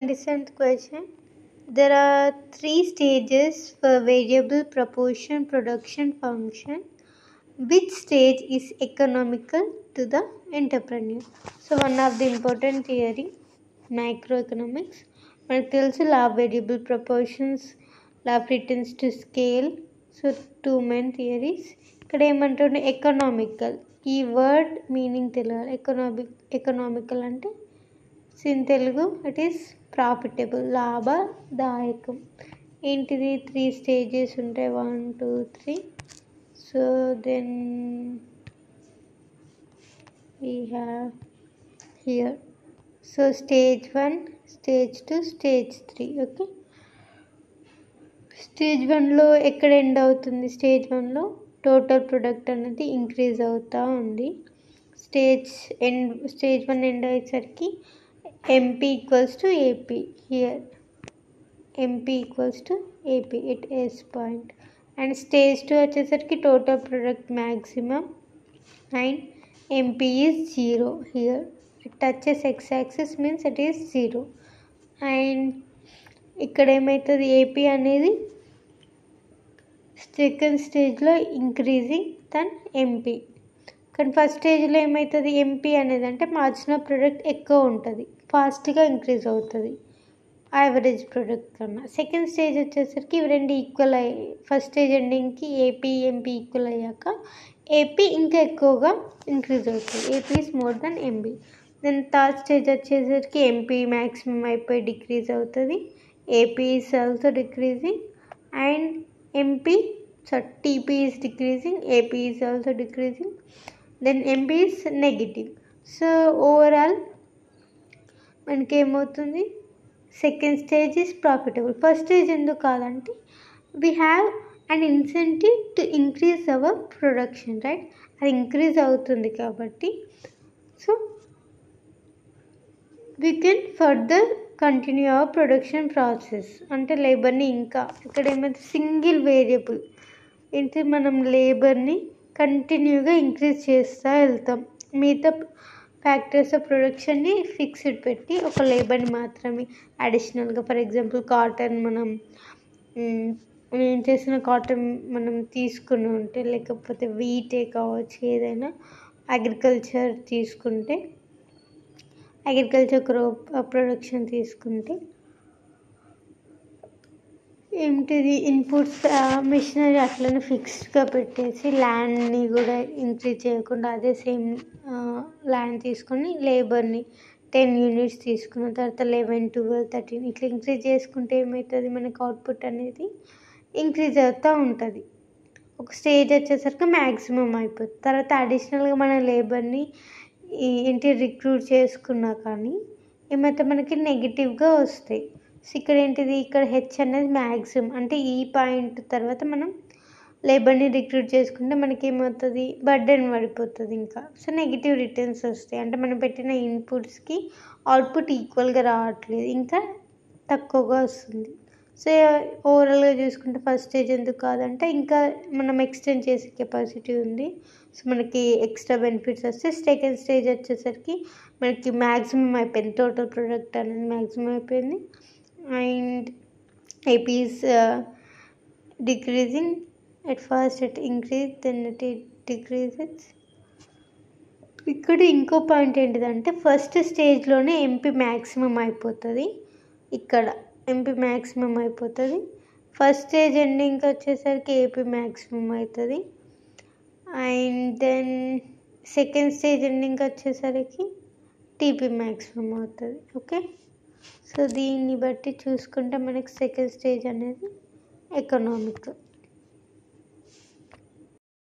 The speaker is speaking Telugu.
27th question. There are 3 stages for variable proportion production function. Which stage is economical to the entrepreneur? So one of the important theory, macroeconomics. మనకు తెలుసు law of variable proportions, law of returns to scale. So 2 main theories. ఇక్కడ ఏమంటుండే ఎకనామికల్, ఈ వర్డ్ మీనింగ్ తెలియాలి. ఎకనామికల్ అంటే in Telugu it is profitable, లాభదాయకం. ఏంటిది 3 స్టేజెస్ ఉంటాయి, 1 2 3. So then we have here, so stage 1, stage 2, stage 3. Okay, stage 1లో ఎక్కడ ఎండ్ అవుతుంది? స్టేజ్ 1లో టోటల్ ప్రొడక్ట్ అనేది ఇంక్రీజ్ అవుతూ ఉంది. స్టేజ్ 1 ఎండ్ అయ్యేసరికి MP equals to AP. Here MP equals to AP at S point. And stage 2 వచ్చేసరికి total product maximum and MP is 0. Here it touches X axis means it is 0. And ఇక్కడ ఏమవుతుంది, AP అనేది సెకండ్ స్టేజ్లో ఇంక్రీజింగ్ దెన్ MP. కానీ ఫస్ట్ స్టేజ్లో ఏమవుతుంది, MP అనేది అంటే మార్జినల్ ప్రొడక్ట్ ఎక్కువ ఉంటుంది, ఫాస్ట్గా ఇంక్రీజ్ అవుతుంది యావరేజ్ ప్రొడక్ట్ కన్నా. సెకండ్ స్టేజ్ వచ్చేసరికి ఇవి రెండు ఈక్వల్ అయ్యి, ఫస్ట్ స్టేజ్ ఎండింగ్కి AP MP ఈక్వల్ అయ్యాక AP ఇంకా ఎక్కువగా ఇంక్రీజ్ అవుతుంది, AP is more than MP. Then third stage వచ్చేసరికి MP మ్యాక్సిమం అయిపోయి డిక్రీజ్ అవుతుంది, AP is also decreasing and TP is decreasing, AP is also decreasing, then MP is negative. So overall మనకి ఏమవుతుంది, second stage is profitable. First stage ఎందుకు కాదంటే we have and incentive to increase hour production, right? అది ఇంక్రీజ్ అవుతుంది కాబట్టి so we can further continue our production process. అంటే లేబర్ని ఇంకా ఇక్కడ ఏమైతే సింగిల్ వేరియబుల్ ఏంటి, మనం లేబర్ని కంటిన్యూగా ఇంక్రీజ్ చేస్తూ వెళ్తాం. మిగతా ఫ్యాక్టర్స్ ఆఫ్ ప్రొడక్షన్ని ఫిక్స్డ్ పెట్టి ఒక లేబర్ని మాత్రమే అడిషనల్గా, ఫర్ ఎగ్జాంపుల్ కాటన్ నేను చేసిన కాటన్ మనం తీసుకుని ఉంటే, లేకపోతే వీటే కావచ్చు, ఏదైనా అగ్రికల్చర్ తీసుకుంటే, అగ్రికల్చర్ ప్రొడక్షన్ తీసుకుంటే ఏంటిది, ఇన్పుట్స్ మిషనరీ అట్లనే ఫిక్స్డ్గా పెట్టేసి ల్యాండ్ని కూడా ఇంక్రీజ్ చేయకుండా అదే సేమ్ ల్యాండ్ తీసుకొని లేబర్ని 10 యూనిట్స్ తీసుకున్న తర్వాత 11 12 13 ఇట్లా ఇంక్రీజ్ చేసుకుంటే ఏమవుతుంది, మనకి అవుట్పుట్ అనేది ఇంక్రీజ్ అవుతూ ఉంటుంది. ఒక స్టేజ్ వచ్చేసరికి మ్యాక్సిమం అయిపోతుంది. తర్వాత అడిషనల్గా మన లేబర్ని రిక్రూట్ చేసుకున్నా కానీ ఏమైతే మనకి నెగిటివ్గా వస్తాయి. సో ఇక్కడ ఏంటిది, ఇక్కడ H అనేది మ్యాక్సిమం, అంటే ఈ పాయింట్ తర్వాత మనం లేబర్ని రిక్రూట్ చేసుకుంటే మనకి ఏమవుతుంది, బర్డెన్ పడిపోతుంది ఇంకా. సో నెగిటివ్ రిటర్న్స్ వస్తాయి, అంటే మనం పెట్టిన ఇన్పుట్స్కి అవుట్పుట్ ఈక్వల్గా రావట్లేదు, ఇంకా తక్కువగా వస్తుంది. సో ఓవరాల్గా చూసుకుంటే ఫస్ట్ స్టేజ్ ఎందుకు కాదంటే ఇంకా మనం ఎక్స్టెండ్ చేసే కెపాసిటీ ఉంది, సో మనకి ఎక్స్ట్రా బెనిఫిట్స్ వస్తే. సెకండ్ స్టేజ్ వచ్చేసరికి మనకి మ్యాక్సిమం అయిపోయింది, టోటల్ ప్రొడక్ట్ అనేది మ్యాక్సిమం అయిపోయింది and AP is decreasing. at first it increased, then it decreases. ఇక్కడ ఇంకో పాయింట్ ఏంటిదంటే ఫస్ట్ స్టేజ్లోనే MP మ్యాక్సిమం అయిపోతుంది, ఇక్కడ MP మ్యాక్సిమం అయిపోతుంది. ఫస్ట్ స్టేజ్ ఎండింగ్కి వచ్చేసరికి AP మ్యాక్సిమం అవుతుంది అండ్ దెన్ సెకండ్ స్టేజ్ ఎండింగ్కి వచ్చేసరికి TP మ్యాక్సిమం అవుతుంది. ఓకే, సో దీన్ని బట్టి చూసుకుంటే మనకి సెకండ్ స్టేజ్ అనేది ఎకనామికల్.